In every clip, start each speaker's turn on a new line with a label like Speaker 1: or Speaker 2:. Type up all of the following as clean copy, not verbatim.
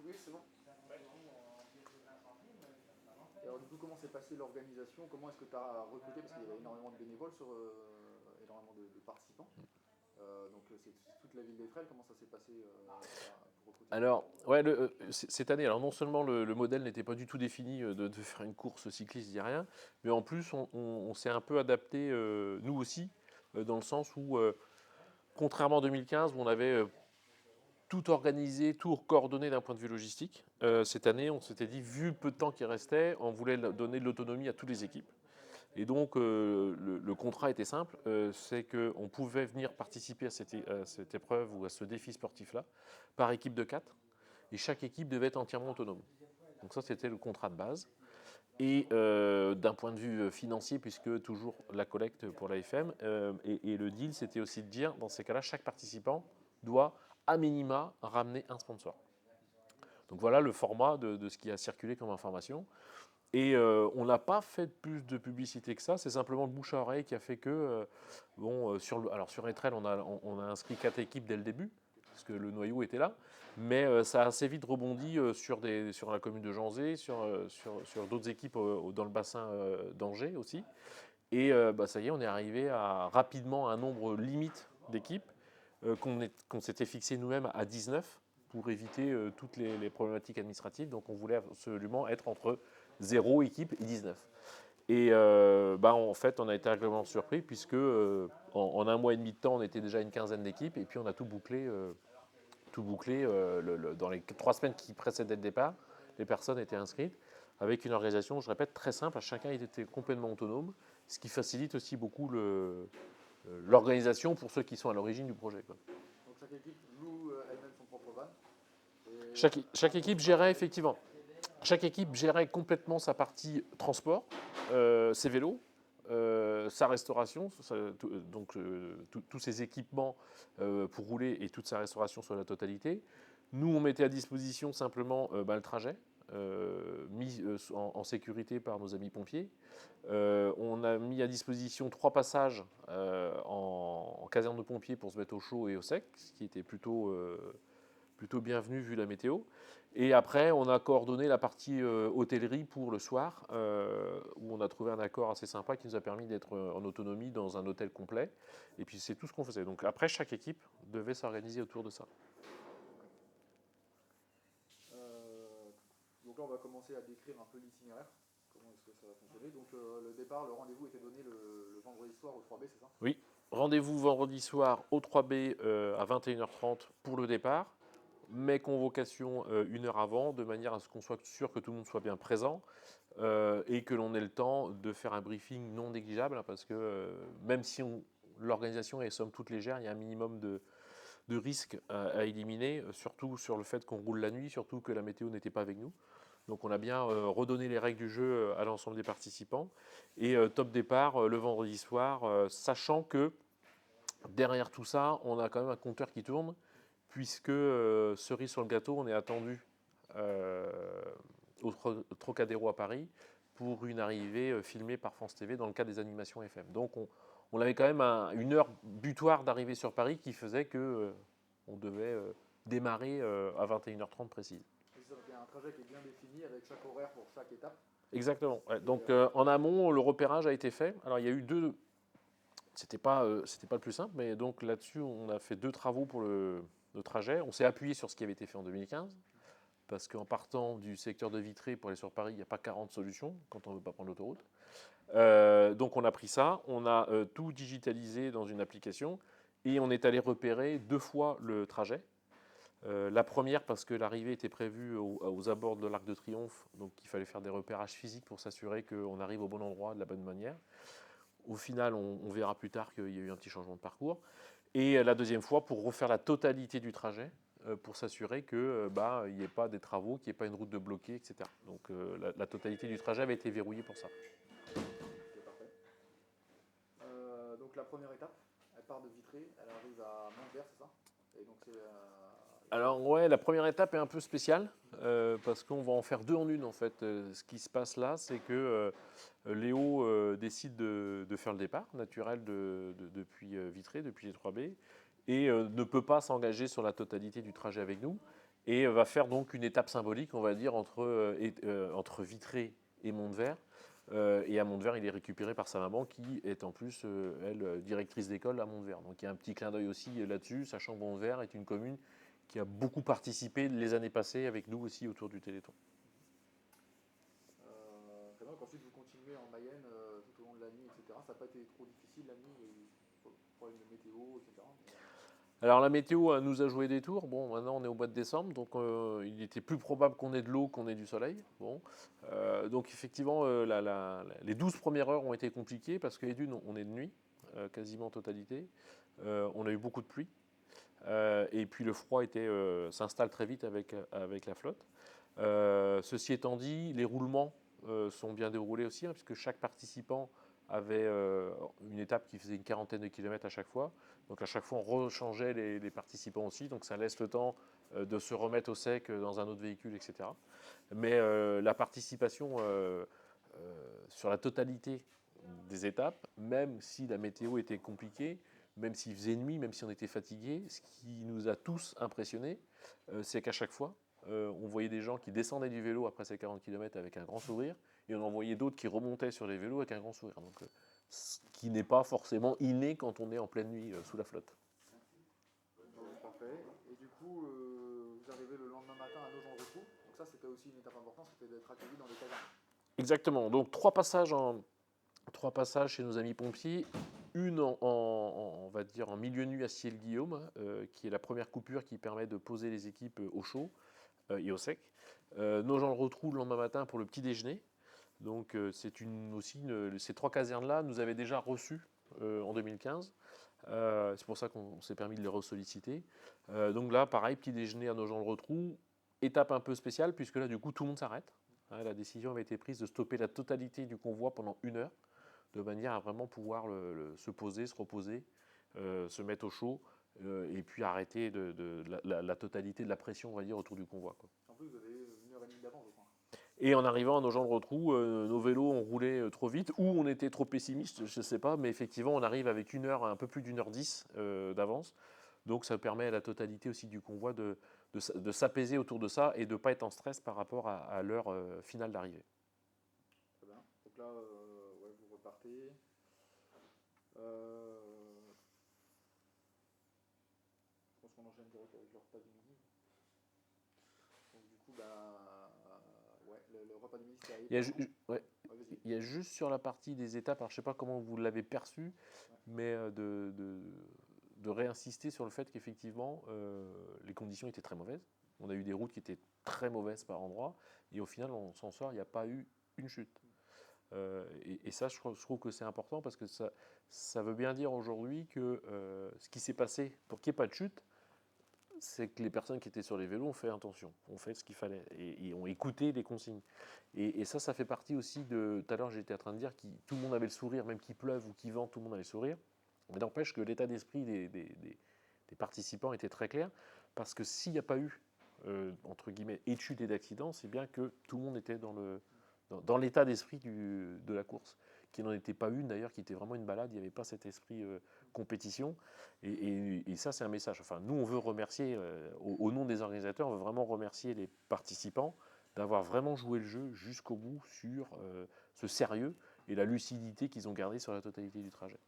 Speaker 1: Oui, c'est bon. Et alors du coup, comment s'est passée l'organisation? Comment est-ce que tu as recruté? Parce qu'il y avait énormément de bénévoles, énormément de participants. C'est toute la ville d'Étrelles. Comment ça s'est passé pour recruter tout le monde?
Speaker 2: Alors, ouais, cette année, alors non seulement le modèle n'était pas du tout défini de faire une course cycliste, il n'y a rien, mais en plus, on s'est un peu adapté, nous aussi, dans le sens où, contrairement en 2015, où on avait tout organisé, tout coordonné d'un point de vue logistique, cette année, on s'était dit, vu le peu de temps qui restait, on voulait donner de l'autonomie à toutes les équipes. Et donc, le contrat était simple, c'est qu'on pouvait venir participer à cette épreuve ou à ce défi sportif-là par équipe de 4, et chaque équipe devait être entièrement autonome. Donc ça, c'était le contrat de base. Et d'un point de vue financier, puisque toujours la collecte pour la FM, et le deal, c'était aussi de dire, dans ces cas-là, chaque participant doit, à minima, ramener un sponsor. Donc voilà le format de ce qui a circulé comme information. Et on n'a pas fait plus de publicité que ça, c'est simplement le bouche à oreille qui a fait que, sur Etrel, on a inscrit 4 équipes dès le début, parce que le noyau était là, mais ça a assez vite rebondi sur la commune de Janzé, sur d'autres équipes dans le bassin d'Angers aussi. Et ça y est, on est arrivé rapidement à un nombre limite d'équipes qu'on s'était fixé nous-mêmes à 19 pour éviter toutes les problématiques administratives. Donc on voulait absolument être entre 0 équipe et 19. Et en fait, on a été agréablement surpris puisque en un mois et demi de temps, on était déjà une quinzaine d'équipes et puis on a tout bouclé, dans les 3 semaines qui précédaient le départ. Les personnes étaient inscrites avec une organisation, je répète, très simple. Chacun était complètement autonome, ce qui facilite aussi beaucoup l'organisation pour ceux qui sont à l'origine du projet, quoi.
Speaker 1: Donc chaque équipe loue elle-même son propre van.
Speaker 2: Chaque équipe gérait effectivement. Chaque équipe gérait complètement sa partie transport, ses vélos, sa restauration, tous ses équipements pour rouler et toute sa restauration sur la totalité. Nous, on mettait à disposition simplement le trajet, mis en sécurité par nos amis pompiers. On a mis à disposition 3 passages en caserne de pompiers pour se mettre au chaud et au sec, ce qui était plutôt bienvenu vu la météo. Et après, on a coordonné la partie hôtellerie pour le soir, où on a trouvé un accord assez sympa qui nous a permis d'être en autonomie dans un hôtel complet. Et puis c'est tout ce qu'on faisait. Donc après, chaque équipe devait s'organiser autour de ça.
Speaker 1: Donc là, on va commencer à décrire un peu l'itinéraire. Comment est-ce que ça va fonctionner? Donc le départ, le rendez-vous était donné le vendredi soir au 3B, c'est ça?
Speaker 2: Oui, rendez-vous vendredi soir au 3B à 21h30 pour le départ, mais convocation une heure avant, de manière à ce qu'on soit sûr que tout le monde soit bien présent et que l'on ait le temps de faire un briefing non négligeable, hein, parce que même si l'organisation est somme toute légère, il y a un minimum de risques à éliminer, surtout sur le fait qu'on roule la nuit, surtout que la météo n'était pas avec nous. Donc on a bien redonné les règles du jeu à l'ensemble des participants. Et top départ le vendredi soir, sachant que derrière tout ça, on a quand même un compteur qui tourne, puisque cerise sur le gâteau, on est attendu euh, au Trocadéro à Paris pour une arrivée filmée par France TV dans le cadre des animations FM. Donc on avait quand même une heure butoir d'arrivée sur Paris qui faisait que on devait démarrer à 21h30 précise.
Speaker 1: C'est ça, donc il y a un trajet qui est bien défini avec chaque horaire pour chaque étape.
Speaker 2: Exactement. Ouais.
Speaker 1: Et,
Speaker 2: Donc en amont, le repérage a été fait. Alors il y a eu deux. C'était pas le plus simple, mais donc là-dessus, on a fait 2 travaux pour le trajet. On s'est appuyé sur ce qui avait été fait en 2015, parce qu'en partant du secteur de Vitré pour aller sur Paris, il n'y a pas 40 solutions quand on ne veut pas prendre l'autoroute. Donc on a pris ça, on a tout digitalisé dans une application, et on est allé repérer 2 fois le trajet. La première parce que l'arrivée était prévue aux abords de l'Arc de Triomphe, donc il fallait faire des repérages physiques pour s'assurer qu'on arrive au bon endroit de la bonne manière. Au final, on verra plus tard qu'il y a eu un petit changement de parcours. Et la deuxième fois pour refaire la totalité du trajet, pour s'assurer qu'il n'y ait pas des travaux, qu'il n'y ait pas une route de bloquée, etc. Donc la totalité du trajet avait été verrouillée pour ça.
Speaker 1: c'est parfait. Donc la première étape, elle part de Vitré, elle arrive à Montbert, c'est ça? Et donc c'est.
Speaker 2: Alors ouais, la première étape est un peu spéciale, parce qu'on va en faire 2 en une en fait. Ce qui se passe là, c'est que Léo décide de faire le départ naturel depuis Vitré, depuis les 3B, et ne peut pas s'engager sur la totalité du trajet avec nous. et va faire donc une étape symbolique, on va dire, entre Vitré et Montvert. Et à Montvert, il est récupéré par sa maman qui est en plus, elle, directrice d'école à Montvert. Donc il y a un petit clin d'œil aussi là-dessus, sachant que Montvert est une commune qui a beaucoup participé les années passées avec nous aussi autour du Téléthon.
Speaker 1: Très bien. Donc ensuite, vous continuez en Mayenne tout au long de la nuit, etc. Ça n'a pas été trop difficile la nuit, il y a eu problème de météo, etc.
Speaker 2: Alors la météo nous a joué des tours. Bon, maintenant on est au mois de décembre, donc il était plus probable qu'on ait de l'eau qu'on ait du soleil. Bon, donc effectivement, les 12 premières heures ont été compliquées parce que les dunes, on est de nuit, quasiment en totalité. On a eu beaucoup de pluie. Et puis le froid s'installe très vite avec la flotte. Ceci étant dit, les roulements sont bien déroulés aussi, hein, puisque chaque participant avait une étape qui faisait une quarantaine de kilomètres à chaque fois. Donc à chaque fois, on rechangeait les participants aussi. Donc ça laisse le temps de se remettre au sec dans un autre véhicule, etc. Mais la participation sur la totalité des étapes, même si la météo était compliquée, même s'il faisait nuit, même si on était fatigué, ce qui nous a tous impressionnés, c'est qu'à chaque fois, on voyait des gens qui descendaient du vélo après ces 40 km avec un grand sourire, et on en voyait d'autres qui remontaient sur les vélos avec un grand sourire. Donc, ce qui n'est pas forcément inné quand on est en pleine nuit sous la flotte.
Speaker 1: Parfait. Et du coup, vous arrivez le lendemain matin à Nogent-le-Rotrou. Donc ça, c'était aussi une étape importante, c'était d'être accueilli dans les casernes.
Speaker 2: Exactement. Donc, trois passages chez nos amis pompiers. Une on va dire en milieu nu à Ciel-Guillaume, qui est la première coupure qui permet de poser les équipes au chaud et au sec. Nogent-le-Rotrou le lendemain matin pour le petit déjeuner. Donc ces trois casernes-là nous avaient déjà reçus en 2015. C'est pour ça qu'on s'est permis de les ressolliciter. Donc là, pareil, petit déjeuner à Nogent-le-Rotrou. Étape un peu spéciale, puisque là, du coup, tout le monde s'arrête. La décision avait été prise de stopper la totalité du convoi pendant 1 heure, de manière à vraiment pouvoir se poser, se reposer, se mettre au chaud, et puis arrêter la totalité de la pression, on va dire, autour du convoi, quoi.
Speaker 1: En plus, vous avez 1 heure et demie d'avance, je crois.
Speaker 2: Et en arrivant à Nogent-le-Rotrou, nos vélos ont roulé trop vite, ou on était trop pessimiste, je ne sais pas, mais effectivement, on arrive avec un peu plus d'1h10 d'avance. Donc ça permet à la totalité aussi du convoi de s'apaiser autour de ça et de ne pas être en stress par rapport à l'heure finale d'arrivée.
Speaker 1: Très bien. Donc là, ouais, vous repartez. Je pense qu'on enchaîne direct avec le repas du midi. Donc du coup, ouais, le repas du midi, c'était à
Speaker 2: Il y a,
Speaker 1: Épernon.
Speaker 2: ouais, il y a juste sur la partie des étapes, alors je ne sais pas comment vous l'avez perçu, mais de réinsister sur le fait qu'effectivement, les conditions étaient très mauvaises. On a eu des routes qui étaient très mauvaises par endroits, et au final, on s'en sort, il n'y a pas eu une chute. Et ça, je trouve que c'est important parce que ça veut bien dire aujourd'hui que ce qui s'est passé pour qu'il n'y ait pas de chute, c'est que les personnes qui étaient sur les vélos ont fait attention, ont fait ce qu'il fallait et ont écouté les consignes. Et ça fait partie aussi de. Tout à l'heure, j'étais en train de dire que tout le monde avait le sourire, même qu'il pleuve ou qu'il vente, tout le monde avait le sourire. Mais n'empêche que l'état d'esprit des participants était très clair parce que s'il n'y a pas eu, entre guillemets, études et d'accidents, c'est bien que tout le monde était dans l'état d'esprit de la course, qui n'en était pas une d'ailleurs, qui était vraiment une balade, il n'y avait pas cet esprit compétition, et ça c'est un message. Enfin, nous on veut remercier, au nom des organisateurs, on veut vraiment remercier les participants d'avoir vraiment joué le jeu jusqu'au bout sur ce sérieux et la lucidité qu'ils ont gardé sur la totalité du trajet.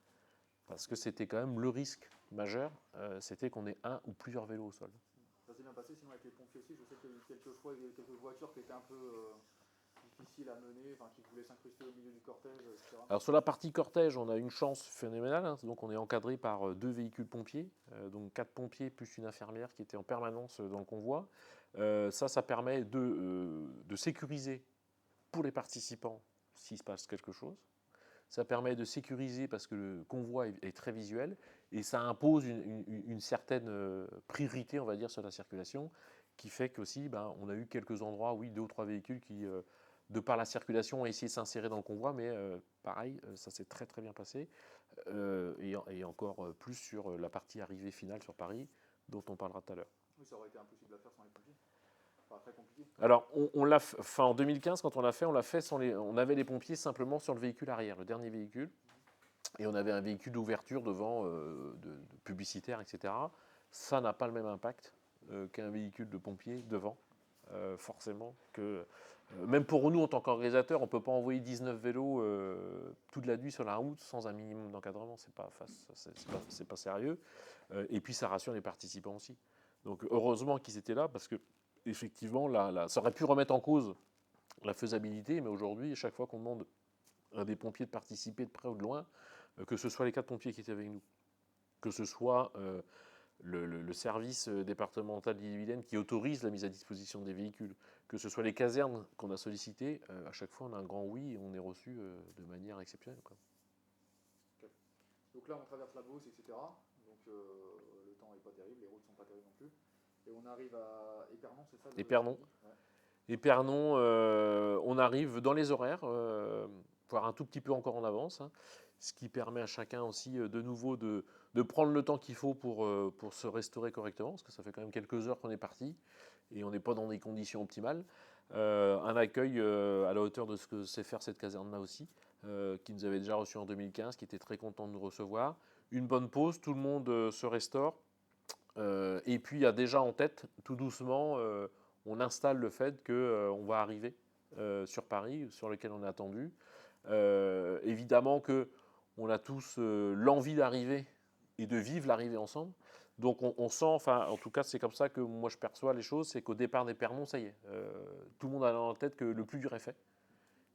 Speaker 2: Parce que c'était quand même le risque majeur, c'était qu'on ait un ou plusieurs vélos au sol.
Speaker 1: Ça s'est bien passé, sinon avec les pompiers aussi, je sais qu'il y a eu quelques voitures qui étaient un peu difficiles à mener, enfin qui voulaient s'incruster au milieu du cortège, etc.
Speaker 2: Alors sur la partie cortège, on a une chance phénoménale, hein. Donc on est encadré par 2 véhicules pompiers, donc 4 pompiers plus une infirmière qui était en permanence dans le convoi. Ça permet de sécuriser pour les participants s'il se passe quelque chose. Ça permet de sécuriser parce que le convoi est très visuel et ça impose une certaine priorité, on va dire, sur la circulation, qui fait qu'aussi, on a eu quelques endroits, oui, 2 ou 3 véhicules qui, de par la circulation, ont essayé de s'insérer dans le convoi, mais pareil, ça s'est très très bien passé. Et encore plus sur la partie arrivée finale sur Paris, dont on parlera tout à l'heure.
Speaker 1: Oui, ça aurait été impossible à faire sans les pompiers. Enfin, très compliqué.
Speaker 2: Alors, en 2015, quand on l'a fait on avait les pompiers simplement sur le véhicule arrière, le dernier véhicule, et on avait un véhicule d'ouverture devant, de publicitaire, etc. Ça n'a pas le même impact qu'un véhicule de pompier devant, forcément. Même pour nous, en tant qu'organisateur, on ne peut pas envoyer 19 vélos toute la nuit sur la route sans un minimum d'encadrement. C'est pas sérieux. Et puis, ça rassure les participants aussi. Donc, heureusement qu'ils étaient là parce que, effectivement, ça aurait pu remettre en cause la faisabilité, mais aujourd'hui, chaque fois qu'on demande à des pompiers de participer de près ou de loin, que ce soit les 4 pompiers qui étaient avec nous, que ce soit le service départemental d'Ille-et-Vilaine qui autorise la mise à disposition des véhicules, que ce soit les casernes qu'on a sollicitées, à chaque fois on a un grand oui et on est reçu de manière exceptionnelle, quoi.
Speaker 1: Okay. Donc là on traverse la Beauce, etc. Donc le temps n'est pas terrible, les routes sont pas terribles non plus. Et on arrive à Épernon, c'est ça?
Speaker 2: Épernon.
Speaker 1: Ouais.
Speaker 2: Épernon, on arrive dans les horaires, voire un tout petit peu encore en avance, hein, ce qui permet à chacun aussi de nouveau de prendre le temps qu'il faut pour se restaurer correctement, parce que ça fait quand même quelques heures qu'on est parti et on n'est pas dans des conditions optimales. Un accueil à la hauteur de ce que sait faire cette caserne-là aussi, qui nous avait déjà reçus en 2015, qui était très content de nous recevoir. Une bonne pause, tout le monde se restaure. Et puis il y a déjà en tête, tout doucement, on installe le fait qu'on va arriver sur Paris, sur lequel on est attendu. Évidemment qu'on a tous l'envie d'arriver et de vivre l'arrivée ensemble. Donc on sent, enfin en tout cas c'est comme ça que moi je perçois les choses, c'est qu'au départ d'Épernon, ça y est, tout le monde a en tête que le plus dur est fait.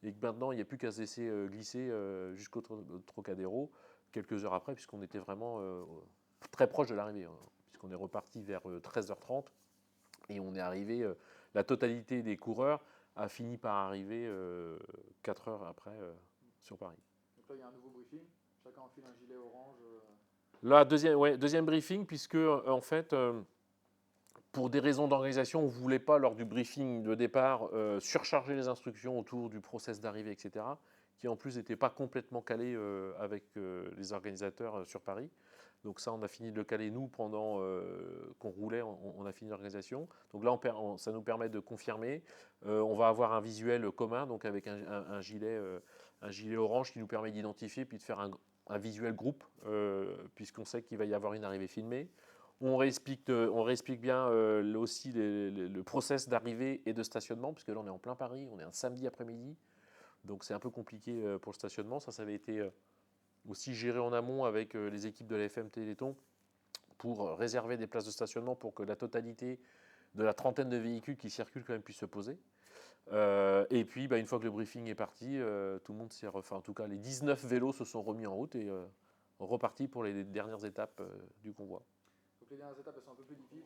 Speaker 2: Et que maintenant il n'y a plus qu'à se laisser glisser jusqu'au Trocadéro, quelques heures après, puisqu'on était vraiment très proche de l'arrivée, hein, puisqu'on est reparti vers 13h30 et on est arrivé, la totalité des coureurs a fini par arriver 4 heures après sur Paris.
Speaker 1: Donc là il y a un nouveau briefing, chacun enfile un gilet orange.
Speaker 2: Là, deuxième briefing, puisque en fait, pour des raisons d'organisation, on ne voulait pas, lors du briefing de départ, surcharger les instructions autour du process d'arrivée, etc., qui en plus n'était pas complètement calé avec les organisateurs sur Paris. Donc ça, on a fini de le caler, nous, pendant qu'on roulait, on a fini l'organisation. Donc là, ça nous permet de confirmer. On va avoir un visuel commun, donc avec un gilet orange qui nous permet d'identifier, puis de faire un visuel groupe, puisqu'on sait qu'il va y avoir une arrivée filmée. On réexplique bien aussi le process d'arrivée et de stationnement, puisque là on est en plein Paris, on est un samedi après-midi, donc c'est un peu compliqué pour le stationnement. Ça avait été aussi géré en amont avec les équipes de la FM Téléthon pour réserver des places de stationnement pour que la totalité de la trentaine de véhicules qui circulent quand même puissent se poser. Et puis une fois que le briefing est parti, tout le monde s'est refait. En tout cas, les 19 vélos se sont remis en route et repartis pour les dernières étapes du convoi.
Speaker 1: Donc les dernières étapes elles sont un peu plus difficiles.